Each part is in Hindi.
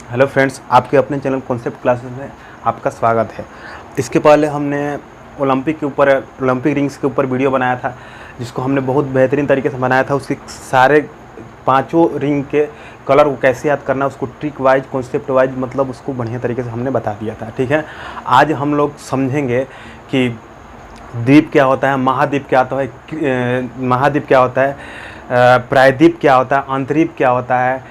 हेलो फ्रेंड्स, आपके अपने चैनल कॉन्सेप्ट क्लासेस में आपका स्वागत है। इसके पहले हमने ओलंपिक रिंग्स के ऊपर वीडियो बनाया था, जिसको हमने बहुत बेहतरीन तरीके से बनाया था। उसके सारे पांचों रिंग के कलर को कैसे याद करना, उसको ट्रिक वाइज कॉन्सेप्ट वाइज मतलब उसको बढ़िया तरीके से हमने बता दिया था। ठीक है, आज हम लोग समझेंगे कि द्वीप क्या होता है, महाद्वीप क्या होता है, प्रायद्वीप क्या होता है, अंतर्द्वीप क्या होता है,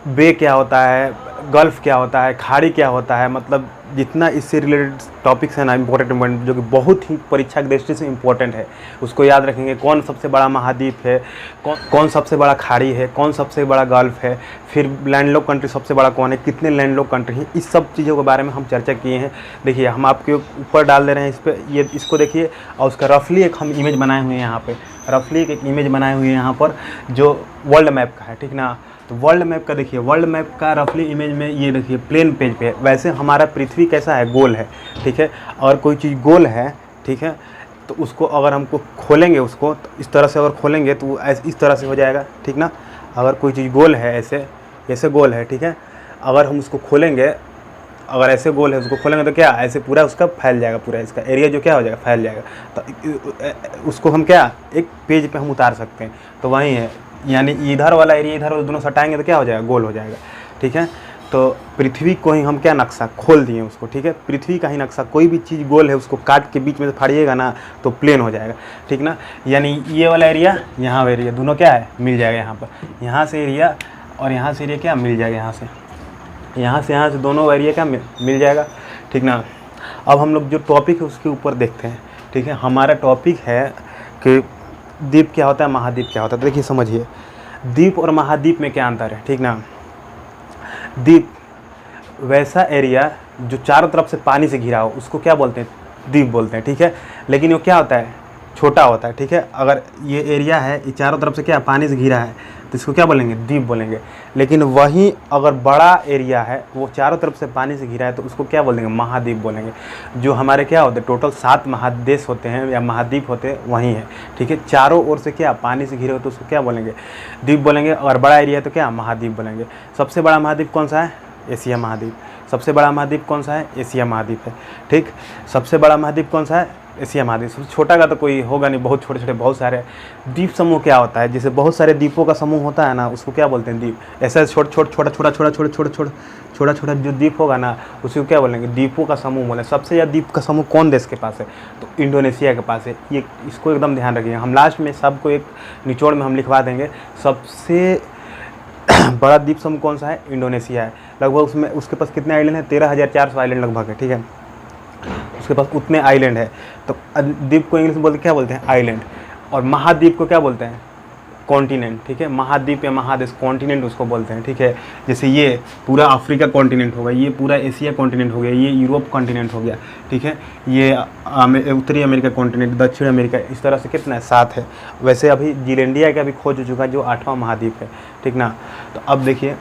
बे क्या होता है, गल्फ़ क्या होता है, खाड़ी क्या होता है। मतलब जितना इससे रिलेटेड टॉपिक्स है ना इम्पोर्टेंट, जो कि बहुत ही परीक्षा की दृष्टि से इम्पोर्टेंट है, उसको याद रखेंगे। कौन सबसे बड़ा महाद्वीप है, कौन सबसे बड़ा खाड़ी है, कौन सबसे बड़ा गल्फ़ है, फिर लैंडलॉक कंट्री सबसे बड़ा कौन है, कितने लैंडलॉक कंट्री हैं, इस सब चीज़ों के बारे में हम चर्चा किए हैं। देखिए, हम आपके ऊपर डाल दे रहे हैं इस पर, ये इसको देखिए, और उसका रफली एक हम इमेज बनाए हुए हैं यहाँ पर। रफली एक इमेज बनाए हुए हैं यहाँ पर, जो वर्ल्ड मैप का है। ठीक ना, तो वर्ल्ड मैप का देखिए, वर्ल्ड मैप का रफली इमेज में ये देखिए प्लेन पेज पे है। वैसे हमारा पृथ्वी कैसा है, गोल है। ठीक है, अगर कोई चीज़ गोल है, ठीक है, तो उसको अगर हमको खोलेंगे, उसको तो इस तरह से अगर खोलेंगे तो इस तरह से हो जाएगा। ठीक ना, अगर कोई चीज़ गोल है, ऐसे गोल है, ठीक है, अगर हम उसको खोलेंगे, अगर ऐसे गोल है उसको खोलेंगे तो क्या, ऐसे पूरा उसका फैल जाएगा, पूरा इसका एरिया जो क्या हो जाएगा, फैल जाएगा। तो उसको हम क्या एक पेज पे हम उतार सकते हैं। तो वही है, यानी इधर वाला एरिया इधर वाला दोनों सटाएंगे तो क्या हो जाएगा, गोल हो जाएगा। ठीक है, तो पृथ्वी को ही हम क्या नक्शा खोल दिए उसको। ठीक है, पृथ्वी का ही नक्शा, कोई भी चीज़ गोल है उसको काट के बीच में से फाड़िएगा ना तो प्लेन हो जाएगा। ठीक ना, यानी ये वाला एरिया, यहाँ एरिया, दोनों क्या है, मिल जाएगा। यहाँ पर यहाँ से एरिया और यहाँ से एरिया क्या मिल जाएगा, यहाँ से दोनों एरिया क्या मिल जाएगा। ठीक ना, अब हम लोग जो टॉपिक है उसके ऊपर देखते हैं। ठीक है, हमारा टॉपिक है कि द्वीप क्या होता है, महाद्वीप क्या होता है। तो देखिए समझिए, द्वीप और महाद्वीप में क्या अंतर है। ठीक ना, द्वीप वैसा एरिया जो चारों तरफ से पानी से घिरा हो, उसको क्या बोलते हैं, द्वीप बोलते हैं। ठीक है, लेकिन वो क्या होता है, छोटा होता है। ठीक है, अगर ये एरिया है, ये चारों तरफ से क्या पानी से घिरा है, तो इसको क्या बोलेंगे, द्वीप बोलेंगे। लेकिन वहीं अगर बड़ा एरिया है, वो चारों तरफ से पानी से घिरा है, तो उसको क्या बोलेंगे, महाद्वीप बोलेंगे। जो हमारे क्या होते हैं, टोटल 7 महादेश होते हैं या महाद्वीप होते हैं, वहीं है। ठीक है, चारों ओर से क्या पानी से घिरे हो, तो उसको क्या बोलेंगे, द्वीप बोलेंगे। और बड़ा एरिया है तो क्या, महाद्वीप बोलेंगे। सबसे बड़ा महाद्वीप कौन सा है, एशिया महाद्वीप। सबसे बड़ा महाद्वीप कौन सा है, एशिया महाद्वीप है। ठीक, सबसे बड़ा महाद्वीप कौन सा है, एशिया महाद्वीप। सबसे छोटा का तो कोई होगा नहीं, बहुत छोटे छोटे बहुत सारे। द्वीप समूह क्या होता है, जैसे बहुत सारे द्वीपों का समूह होता है ना, उसको क्या बोलते हैं, द्वीप। ऐसा छोटा जो द्वीप होगा ना, उसको क्या बोलेंगे, द्वीपों का समूह बोले। सबसे ज़्यादा द्वीप का समूह कौन देश के पास है, तो इंडोनेशिया के पास है। ये इसको एकदम ध्यान रखिएगा, हम लास्ट में सबको एक निचोड़ में हम लिखवा देंगे। सबसे बड़ा द्वीप समूह कौन सा है, इंडोनेशिया है। लगभग उसमें उसके पास कितने आइलैंड हैं, 13,400 आइलैंड लगभग है। ठीक है, उसके पास उतने आइलैंड है। तो द्वीप को इंग्लिश में क्या बोलते हैं, आइलैंड। और महाद्वीप को क्या बोलते हैं, कॉन्टिनेंट। ठीक है, महाद्वीप या महादेश, कॉन्टिनेंट उसको बोलते हैं। ठीक है, जैसे ये पूरा अफ्रीका कॉन्टिनेंट हो गया, ये पूरा एशिया कॉन्टिनेंट हो गया, ये यूरोप कॉन्टिनेंट हो गया। ठीक है, ये उत्तरी अमेरिका कॉन्टिनेंट, दक्षिण अमेरिका, इस तरह से कितना है, 7 है। वैसे अभी जीलैंडिया का भी खोज हो चुका है, जो 8वां महाद्वीप है। ठीक ना, तो अब देखिए,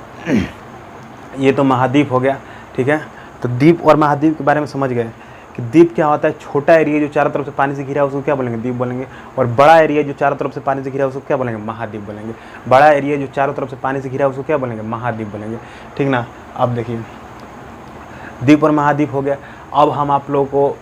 ये तो महाद्वीप हो गया। ठीक है, तो द्वीप और महाद्वीप के बारे में समझ गए कि द्वीप क्या होता है, छोटा एरिया जो चारों तरफ से पानी से घिरा है उसको क्या बोलेंगे, द्वीप बोलेंगे। और बड़ा एरिया जो चारों तरफ से पानी से घिरा है उसको क्या बोलेंगे, महाद्वीप बोलेंगे। बड़ा एरिया जो चारों तरफ से पानी से घिरा है उसको क्या बोलेंगे, महाद्वीप बोलेंगे। ठीक ना, अब देखिए, द्वीप और महाद्वीप हो गया। अब हम आप लोगों को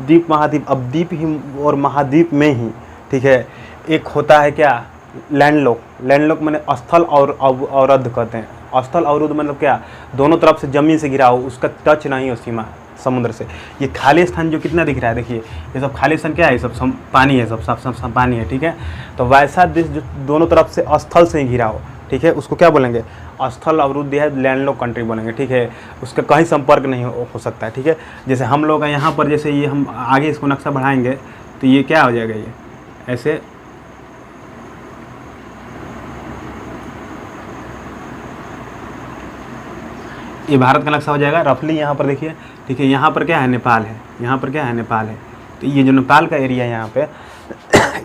द्वीप महाद्वीप, अब द्वीप ही और महाद्वीप में ही, ठीक है, एक होता है क्या, लैंडलॉक। लैंडलॉक मैंने स्थल और अवरुद्ध कहते हैं। स्थल अवरुद्ध मतलब क्या, दोनों तरफ से जमीन से घिरा हो, उसका टच नहीं हो सीमा समुद्र से। ये खाली स्थान जो कितना दिख रहा है, देखिए ये सब खाली स्थान क्या है, सब पानी है, सब पानी है। ठीक है, तो वैसा देश जो दोनों तरफ से स्थल से ही घिरा हो, ठीक है, उसको क्या बोलेंगे, स्थल अवरुद्ध है, लैंडलॉक कंट्री बोलेंगे। ठीक है, उसका कहीं संपर्क नहीं हो सकता है। ठीक है, जैसे हम लोग यहाँ पर, जैसे ये हम आगे इसको नक्शा बढ़ाएंगे तो ये क्या हो जाएगा, ये ऐसे ये भारत का नक्शा हो जाएगा रफली। यहाँ पर देखिए, ठीक है, यहाँ पर क्या है, नेपाल है, यहाँ पर क्या है, नेपाल है। तो ये जो नेपाल का एरिया है यहाँ पे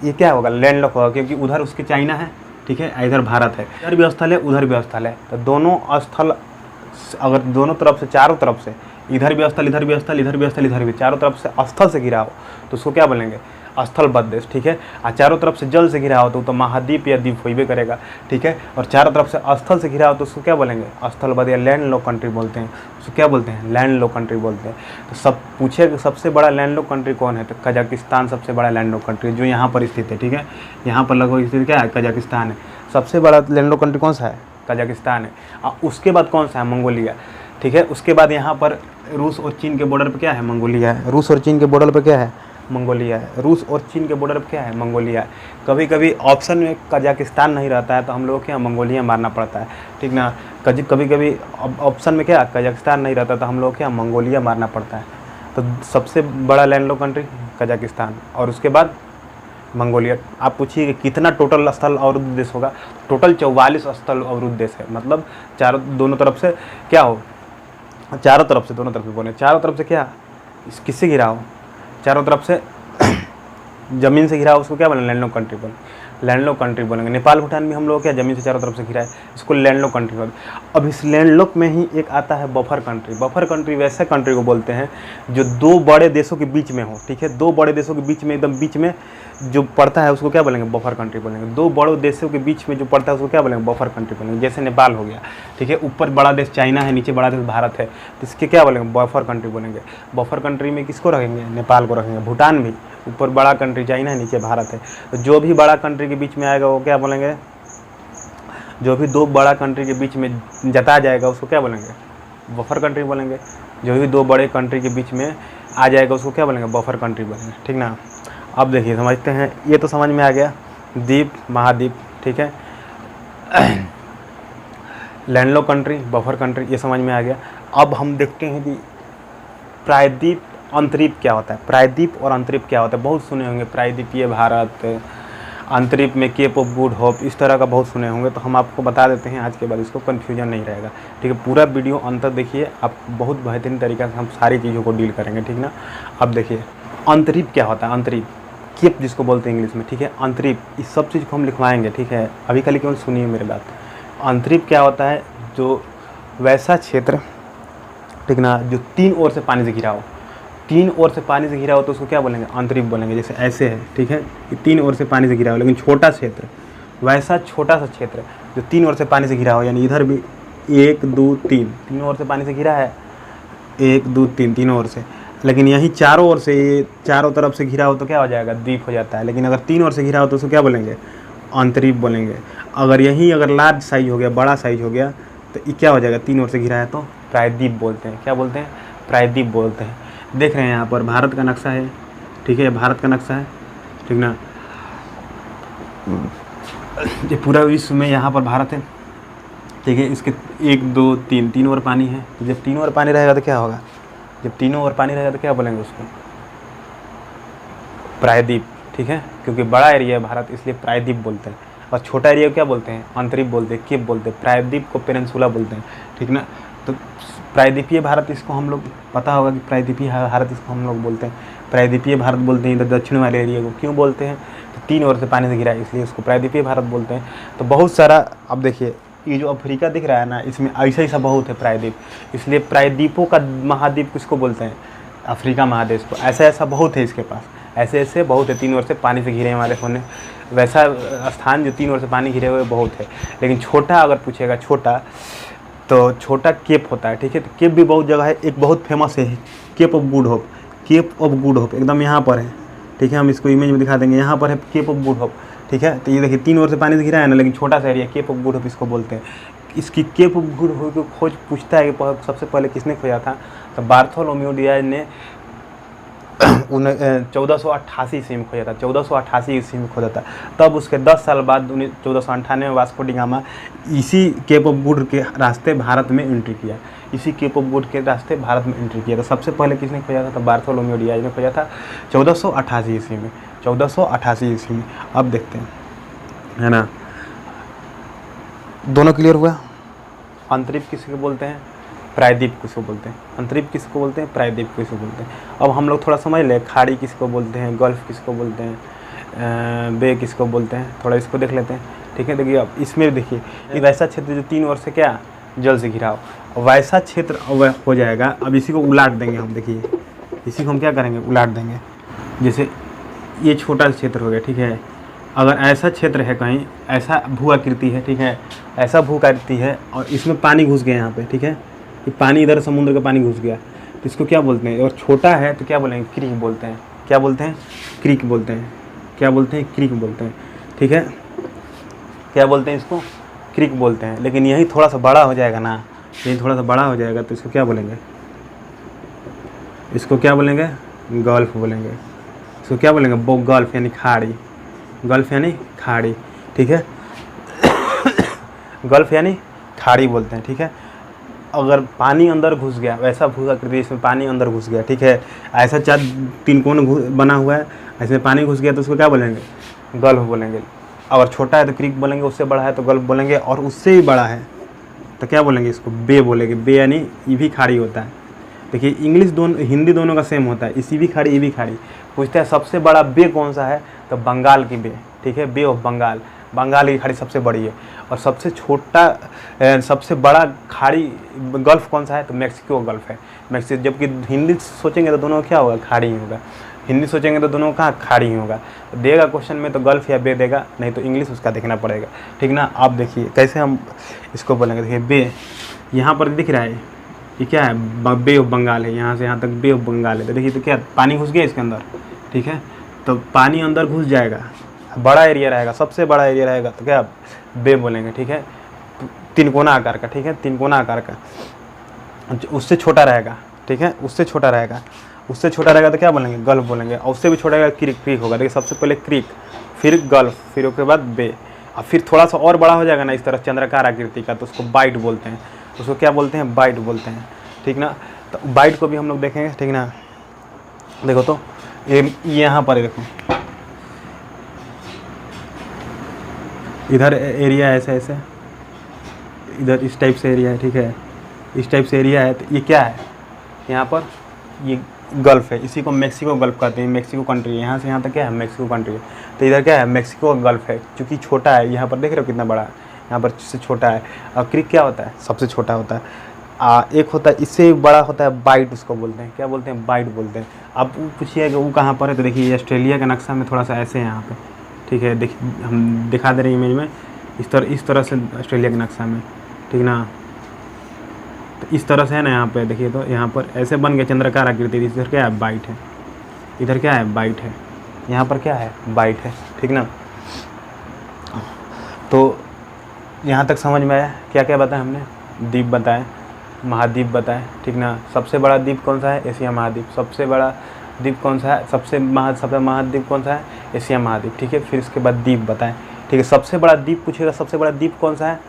ये क्या होगा, लैंडलॉक होगा, क्योंकि उधर उसके चाइना है। ठीक है, इधर भारत है, इधर भी स्थल है, उधर भी स्थल है। तो दोनों स्थल अगर दोनों तरफ से, चारों तरफ से, इधर भी स्थल, इधर भी स्थल, इधर भी स्थल, इधर भी, चारों तरफ से स्थल से घिरा हो, तो उसको क्या बोलेंगे, स्थलबद्ध देश, ठीक है। और चारों तरफ से जल से घिरा हो तो महाद्वीप या द्वीप होइबे करेगा, ठीक है। और चारों तरफ से स्थल से घिरा हो तो उसको क्या बोलेंगे, स्थलबद्ध या लैंड लॉक कंट्री बोलते हैं। उसको क्या बोलते हैं, लैंड लॉक कंट्री बोलते हैं। तो सब पूछे कि सबसे बड़ा लैंड लॉक कंट्री कौन है, तो कजाकिस्तान सबसे बड़ा लैंड लॉक कंट्री जो यहाँ पर स्थित है, ठीक है। यहाँ पर लगभग स्थित क्या है, कजाकिस्तान है। सबसे बड़ा लैंड लॉक कंट्री कौन सा है, कजाकिस्तान है। और उसके बाद कौन सा है, मंगोलिया, ठीक है। उसके बाद यहाँ पर रूस और चीन के बॉर्डर पे क्या है, मंगोलिया है। रूस और चीन के बॉर्डर पे क्या है, मंगोलिया है। रूस और चीन के बॉर्डर पे क्या है, मंगोलिया है। कभी कभी ऑप्शन में कजाकिस्तान नहीं रहता है तो हम लोगों को क्या मंगोलिया मारना पड़ता है, ठीक ना। कभी कभी ऑप्शन में क्या कजाकिस्तान नहीं रहता तो हम लोग क्या मंगोलिया मारना पड़ता है। तो सबसे बड़ा लैंड लॉक कंट्री कजाकिस्तान और उसके बाद मंगोलिया। आप पूछिए कि कितना टोटल स्थल अवरुद्ध देश होगा, टोटल 44 स्थल अवरुद्ध देश है। मतलब दोनों तरफ से क्या हो, चारों तरफ से, दोनों तरफ से बोले, चारों तरफ से क्या किससे घिरा हो, चारों तरफ से ज़मीन से घिरा हो, उसको क्या बोलेंगे, लैंडलॉक कंट्री बोलेंगे, लैंडलॉक कंट्री बोलेंगे। नेपाल भूटान भी हम लोग क्या ज़मीन से चारों तरफ से घिरा है, इसको लैंडलॉक कंट्री बोलेंगे। अब इस लैंडलॉक में ही एक आता है बफर कंट्री। बफर कंट्री वैसे कंट्री को बोलते हैं जो दो बड़े देशों के बीच में हो, ठीक है। दो बड़े देशों के बीच में, एकदम बीच में जो पड़ता है उसको क्या बोलेंगे, बफर कंट्री बोलेंगे। दो बड़े देशों के बीच में जो पड़ता है उसको क्या बोलेंगे, बफर कंट्री बोलेंगे। जैसे नेपाल हो गया, ठीक है, ऊपर बड़ा देश चाइना है, नीचे बड़ा देश भारत है, तो इसके क्या बोलेंगे, बफर कंट्री बोलेंगे। बफर कंट्री में किसको रखेंगे, नेपाल को रखेंगे। भूटान भी, ऊपर बड़ा कंट्री चाइना है, नीचे भारत है। तो जो भी बड़ा कंट्री के बीच में आएगा वो क्या बोलेंगे, जो भी दो बड़ा कंट्री के बीच में जता जाएगा उसको क्या बोलेंगे, बफर कंट्री बोलेंगे। जो भी दो बड़े कंट्री के बीच में आ जाएगा उसको क्या बोलेंगे, बफर कंट्री बोलेंगे, ठीक ना। अब देखिए समझते हैं, ये तो समझ में आ गया, द्वीप महाद्वीप, ठीक है। लैंडलॉक कंट्री, बफर कंट्री, ये समझ में आ गया। अब हम देखते हैं कि प्रायद्वीप अंतरीप क्या होता है। प्रायद्वीप और अंतरीप क्या होता है, बहुत सुने होंगे, प्रायद्वीपीय भारत, अंतरीप में केप ऑफ गुड होप, इस तरह का बहुत सुने होंगे। तो हम आपको बता देते हैं आज के बाद, इसको कन्फ्यूजन नहीं रहेगा, ठीक है। पूरा वीडियो अंत तक देखिए, आप बहुत बेहतरीन तरीके से हम सारी चीज़ों को डील करेंगे, ठीक ना। अब देखिए अंतरीप क्या होता है, अंतरीप केप जिसको बोलते हैं इंग्लिश में, ठीक है। अंतरीप, इस सब चीज़ को हम लिखवाएंगे, ठीक है। अभी खाली केवल सुनिए मेरे बात। अंतरीप क्या होता है, जो वैसा क्षेत्र, ठीक ना, जो तीन ओर से पानी से घिरा हो, तीन ओर से पानी से घिरा हो तो उसको क्या बोलेंगे, अंतरीप बोलेंगे। जैसे ऐसे है, ठीक है, कि तीन ओर से पानी से घिरा हो, लेकिन छोटा क्षेत्र, वैसा छोटा सा क्षेत्र जो तीन ओर से पानी से घिरा हो, यानी इधर भी 1 2 3 तीनों ओर से पानी से घिरा है, 1 2 3 तीनों ओर से। लेकिन यहीं चारों ओर से, ये चारों तरफ से घिरा हो तो क्या हो जाएगा, द्वीप हो जाता है। लेकिन अगर तीन ओर से घिरा हो तो उसको क्या बोलेंगे, अंतरीप बोलेंगे। अगर यहीं अगर लार्ज साइज हो गया, बड़ा साइज हो गया, तो ये क्या हो जाएगा, तीन ओर से घिरा है तो प्रायद्वीप बोलते हैं। क्या बोलते हैं, प्रायद्वीप बोलते हैं। देख रहे हैं यहाँ पर भारत का नक्शा है, ठीक है, भारत का नक्शा है, ठीक ना। ये पूरा विश्व में यहाँ पर भारत है, ठीक है। इसके 1 2 3 तीन ओर पानी है। जब तीनों ओर पानी रहेगा तो क्या होगा, जब तीनों ओर पानी रहेगा तो क्या बोलेंगे उसको, प्रायद्वीप, ठीक है। क्योंकि बड़ा एरिया है भारत, इसलिए प्रायद्वीप बोलते हैं। और छोटा एरिया को क्या बोलते हैं, अंतरीप बोलते हैं, केप बोलते हैं। प्रायद्वीप को पेनिनसुला बोलते हैं, ठीक ना। तो प्रायद्वीपीय भारत, इसको हम लोग पता होगा कि प्रायद्वीपीय भारत इसको हम लोग बोलते हैं, प्रायद्वीपीय भारत बोलते हैं। इधर दक्षिण वाले एरिया को क्यों बोलते हैं, तो तीन ओर से पानी से घिरा है, इसलिए इसको प्रायद्वीपीय भारत बोलते हैं। तो बहुत सारा, अब देखिए ये जो अफ्रीका दिख रहा है ना, इसमें ऐसा ऐसा बहुत है प्रायद्वीप, इसलिए प्रायद्वीपों का महाद्वीप किसको बोलते हैं, अफ्रीका महादेश को। ऐसा ऐसा बहुत है इसके पास, ऐसे ऐसे बहुत है, तीन ओर से पानी से घिरे वाले होने वैसा स्थान जो तीन ओर से पानी घिरे हुए बहुत है। लेकिन छोटा अगर पूछेगा, छोटा तो छोटा केप होता है, ठीक है। तो केप भी बहुत जगह है, एक बहुत फेमस है Cape of Good Hope, Cape of Good Hope एकदम यहाँ पर है, ठीक है। हम इसको इमेज में दिखा देंगे, यहाँ पर है केप ऑफ गुड होप, ठीक है। तो ये देखिए तीन ओर से पानी से घिरा है ना, लेकिन छोटा सा area, Cape of Good Hope इसको बोलते हैं। इसकी केप ऑफ गुड होप की खोज पूछता है कि सबसे पहले किसने खोजा था, तो बार्थोलोम्यू डियाज ने 1488 ईस्वी में खोजा था, 1488 ईस्वी में खोजा था। तब उसके 10 साल बाद 1498 में वास्को डी गामा इसी केप ऑफ गुड के रास्ते भारत में एंट्री किया, इसी केप ऑफ गुड के रास्ते भारत में एंट्री किया। तो सबसे पहले किसने खोजा था, तो बार्थोलोम्यू डियाज ने खोजा था 1488 ईस्वी में, 1488 ईस्वी में। अब देखते हैं, है ना, दोनों क्लियर हुआ। अंतरीप किसको बोलते हैं, प्रायद्वीप किसको बोलते हैं, अंतरीप किसको बोलते हैं, प्रायद्वीप किसको बोलते हैं। अब हम लोग थोड़ा समझ ले, खाड़ी किसको बोलते हैं, गल्फ किसको बोलते हैं, बे किसको बोलते हैं, थोड़ा इसको देख लेते हैं, ठीक है। देखिए अब इसमें देखिए, ये वैसा क्षेत्र जो तीन ओर से क्या जल से घिरा हो, वैसा क्षेत्र हो जाएगा। अब इसी को उलाट देंगे हम, देखिए इसी को हम क्या करेंगे, उलाट देंगे। जैसे ये छोटा क्षेत्र हो गया, ठीक है। अगर ऐसा क्षेत्र है कहीं, ऐसा भू आकृति है, ठीक है, ऐसा भू आकृति है और इसमें पानी घुस गया यहाँ पे, ठीक है, ये पानी इधर समुद्र का पानी घुस गया, तो इसको क्या बोलते हैं? और छोटा है तो क्या बोलेंगे? क्रीक बोलते हैं। क्या बोलते हैं? क्रीक बोलते हैं। क्या बोलते हैं? क्रीक बोलते हैं, ठीक है। क्या बोलते हैं इसको? क्रीक बोलते हैं। लेकिन यही थोड़ा सा बड़ा हो जाएगा ना, यही थोड़ा सा बड़ा हो जाएगा तो इसको क्या बोलेंगे? इसको क्या बोलेंगे? गल्फ बोलेंगे। इसको क्या बोलेंगे? गल्फ यानी खाड़ी। गल्फ यानी खाड़ी, ठीक है। गल्फ यानी खाड़ी बोलते हैं, ठीक है। अगर पानी अंदर घुस गया, वैसा भू आकृति इसमें पानी अंदर घुस गया, ठीक है, ऐसा 4 3 कोण बना हुआ है, इसमें पानी घुस गया तो उसको क्या बोलेंगे? गल्फ बोलेंगे। अगर छोटा है तो क्रीक बोलेंगे, उससे बड़ा है तो गल्फ बोलेंगे, और उससे भी बड़ा है तो क्या बोलेंगे? इसको बे बोलेंगे। बे यानी ये भी खाड़ी होता है। देखिए इंग्लिश दोनों, हिंदी दोनों का सेम होता है, इसी भी खाड़ी, ये भी खाड़ी। पूछते हैं सबसे बड़ा बे कौन सा है, तो बंगाल की बे, ठीक है, बे ऑफ बंगाल। बंगाल की खाड़ी सबसे बड़ी है। और सबसे छोटा, सबसे बड़ा खाड़ी गल्फ कौन सा है, तो मैक्सिको गल्फ है। मैक्सिको, जबकि हिंदी सोचेंगे तो दोनों क्या होगा? खाड़ी ही होगा। हिंदी सोचेंगे तो दोनों कहाँ? खाड़ी ही होगा। तो देगा क्वेश्चन में तो गल्फ या बे देगा, नहीं तो इंग्लिश उसका देखना पड़ेगा, ठीक ना। आप देखिए कैसे हम इसको बोलेंगे। देखिए बे यहाँ पर दिख रहा है, ये क्या है? बे ऑफ बंगाल है, यहाँ से यहाँ तक बे ऑफ बंगाल है। तो देखिए तो क्या पानी घुस गया इसके अंदर, ठीक है, तो पानी अंदर घुस जाएगा, बड़ा एरिया रहेगा, सबसे बड़ा एरिया रहेगा तो क्या बे बोलेंगे, ठीक है। 3 कोना आकार का, ठीक है, 3 कोना आकार का। उससे छोटा रहेगा, ठीक है, उससे छोटा रहेगा, उससे छोटा रहेगा तो क्या बोलेंगे? गल्फ बोलेंगे। और उससे भी छोटा रहेगा क्रीक, क्रीक होगा। देखिए सबसे पहले क्रीक, फिर गल्फ, फिर उसके बाद बे, और फिर थोड़ा सा और बड़ा हो जाएगा ना इस तरह चंद्राकार आकृति का, तो उसको बाइट बोलते हैं। उसको क्या बोलते हैं? बाइट बोलते हैं, ठीक ना। तो बाइट को भी हम लोग देखेंगे, ठीक ना। देखो तो ये यहाँ पर देखो, इधर एरिया है ऐसे ऐसे, इधर इस टाइप से एरिया है, ठीक है, इस टाइप से एरिया है। तो ये क्या है? यहाँ पर ये गल्फ है, इसी को मैक्सिको गल्फ कहते हैं। मैक्सिको कंट्री है, यहाँ से यहाँ तक क्या है? मैक्सिको कंट्री है। तो इधर क्या है? मैक्सिको गल्फ है, क्योंकि छोटा है। यहाँ पर देख रहे हो कितना बड़ा है, यहाँ पर से छोटा है। और क्रीक क्या होता है? सबसे छोटा होता है। एक होता है इससे बड़ा होता है बाइट, उसको बोलते हैं। क्या बोलते हैं? बाइट बोलते हैं। अब पूछिए कि वो कहाँ पर है, तो देखिए ऑस्ट्रेलिया के नक्शा में थोड़ा सा ऐसे है यहाँ पे, ठीक है, हम दिखा दे रहे हैं इमेज में, इस तरह से ऑस्ट्रेलिया के नक्शा में, ठीक ना। तो इस तरह से है ना, यहाँ पे देखिए तो यहाँ पर ऐसे बन गया चंद्राकार आकृति। इधर क्या है? बाइट है। इधर क्या है? बाइट है। यहाँ पर क्या है? बाइट है, ठीक ना। तो यहाँ तक समझ में आया? क्या क्या बताया हमने? द्वीप बताए, महाद्वीप बताए, ठीक ना। सबसे बड़ा द्वीप कौन सा है? एशिया महाद्वीप। सबसे बड़ा द्वीप कौन सा है? सबसे महाद्वीप कौन सा है? एशिया महाद्वीप, ठीक है। फिर इसके बाद द्वीप बताएं, ठीक है। सबसे बड़ा द्वीप पूछेगा, सबसे बड़ा द्वीप कौन सा है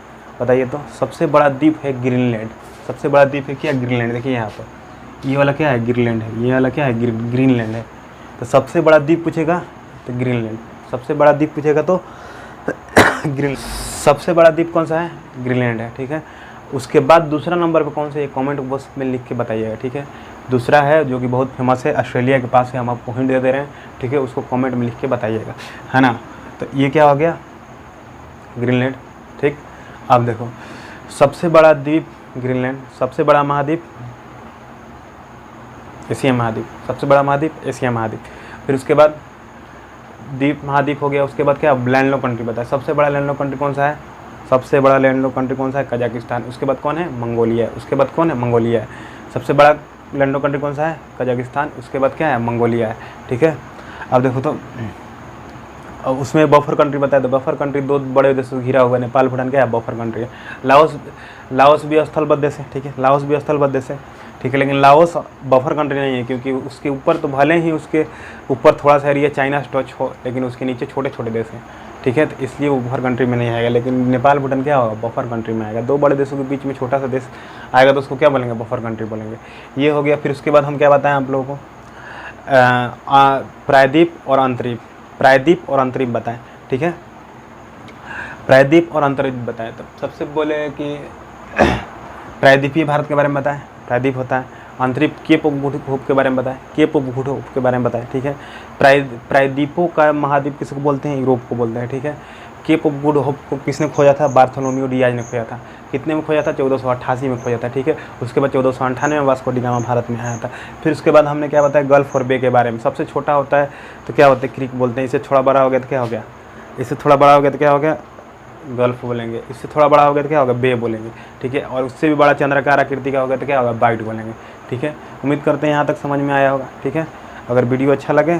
बताइए तो? सबसे बड़ा द्वीप है ग्रीनलैंड। सबसे बड़ा द्वीप है क्या? ग्रीनलैंड। देखिए यहाँ पर ये वाला क्या है? ग्रीनलैंड है। ये वाला क्या है? ग्रीनलैंड है। तो सबसे बड़ा द्वीप पूछेगा तो ग्रीनलैंड। सबसे बड़ा द्वीप पूछेगा तो ग्रीन। सबसे बड़ा द्वीप कौन सा है? ग्रीनलैंड है, ठीक है। उसके बाद दूसरा नंबर पे कौन सा है? कमेंट बॉक्स में लिख के बताइएगा, ठीक है। दूसरा है जो कि बहुत फेमस है, ऑस्ट्रेलिया के पास है, हम आपको हिंट दे रहे हैं, ठीक है। उसको कमेंट में लिख के बताइएगा, है ना। तो ये क्या हो गया? ग्रीनलैंड, ठीक। अब देखो सबसे बड़ा द्वीप ग्रीनलैंड, सबसे बड़ा महाद्वीप एशिया महाद्वीप, सबसे बड़ा महाद्वीप एशिया महाद्वीप। फिर उसके बाद द्वीप महाद्वीप हो गया। उसके बाद क्या? लैंडलॉक कंट्री बताए। सबसे बड़ा लैंडलॉक कंट्री कौन सा है? सबसे बड़ा लैंडलॉक कंट्री कौन सा है? कजाकिस्तान। उसके बाद कौन है? मंगोलिया। उसके बाद कौन है? मंगोलिया है। सबसे बड़ा लैंडलॉक कंट्री कौन सा है? कजाकिस्तान। उसके बाद क्या है? मंगोलिया है, ठीक है। अब देखो तो अब उसमें बफर कंट्री बताया, तो बफर कंट्री 2 बड़े देशों से घिरा हुआ है। नेपाल भूटान क्या है? बफर कंट्री है। लाओस भी स्थलबद्ध देश है, ठीक है। लाओस भी स्थलबद्ध देश है, ठीक है। लेकिन लाओस बफर कंट्री नहीं है, क्योंकि उसके ऊपर तो भले ही उसके ऊपर थोड़ा सा एरिया चाइना से टच हो, लेकिन उसके नीचे छोटे छोटे देश हैं, ठीक है। तो इसलिए वो बफर कंट्री में नहीं आएगा। लेकिन नेपाल भूटान क्या होगा? बफर कंट्री में आएगा। 2 बड़े देशों के बीच में छोटा सा देश आएगा तो उसको क्या बोलेंगे? बफर कंट्री बोलेंगे। ये हो गया। फिर उसके बाद हम क्या बताएं आप लोगों को? प्रायद्वीप और अंतर्द्वीप। प्रायद्वीप और अंतर्द्वीप बताएं, ठीक है। प्रायद्वीप और अंतर्द्वीप बताएं। तो सबसे बोले कि प्रायद्वीपीय भारत के बारे में बताएं, प्रायद्वीप होता है। अंतर्द्वीप केप ऑफ गुड होप के बारे में बताएं, केप ऑफ गुड होप के बारे में बताएं, ठीक है। प्रायद्वीपों का महाद्वीप किसको बोलते हैं? यूरोप को बोलते हैं, ठीक है। केप ऑफ गुड होप को किसने खोजा था? बार्थोलोम्यू डियाज ने खोजा था। कितने में खोजा था? 1488 में खोजा था, ठीक है। उसके बाद 1498 में वास्को डी गामा भारत में आया था। फिर उसके बाद हमने क्या बताया? गल्फ और बे के बारे में। सबसे छोटा होता है तो क्या होता है? क्रीक बोलते हैं। इससे थोड़ा बड़ा हो गया तो क्या हो गया? इससे थोड़ा बड़ा हो गया तो क्या हो गया? गल्फ बोलेंगे। इससे थोड़ा बड़ा हो गया तो क्या होगा? बे बोलेंगे, ठीक है। और उससे भी बड़ा चंद्राकार आकृति का होगा तो क्या होगा? बाइट बोलेंगे, ठीक है। उम्मीद करते हैं यहाँ तक समझ में आया होगा, ठीक है। अगर वीडियो अच्छा लगे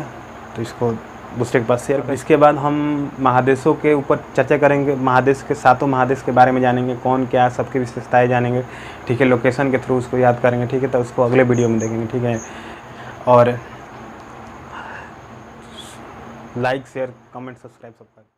तो इसको दूसरे के पास शेयर करें। इसके बाद हम महादेशों के ऊपर चर्चा करेंगे। महादेश के 7 महादेश के बारे में जानेंगे, कौन क्या सबकी विशेषताएँ जानेंगे, ठीक है। लोकेशन के थ्रू उसको याद करेंगे, ठीक है। तो उसको अगले वीडियो में देखेंगे, ठीक है। और लाइक, शेयर, कमेंट, सब्सक्राइब सब करें।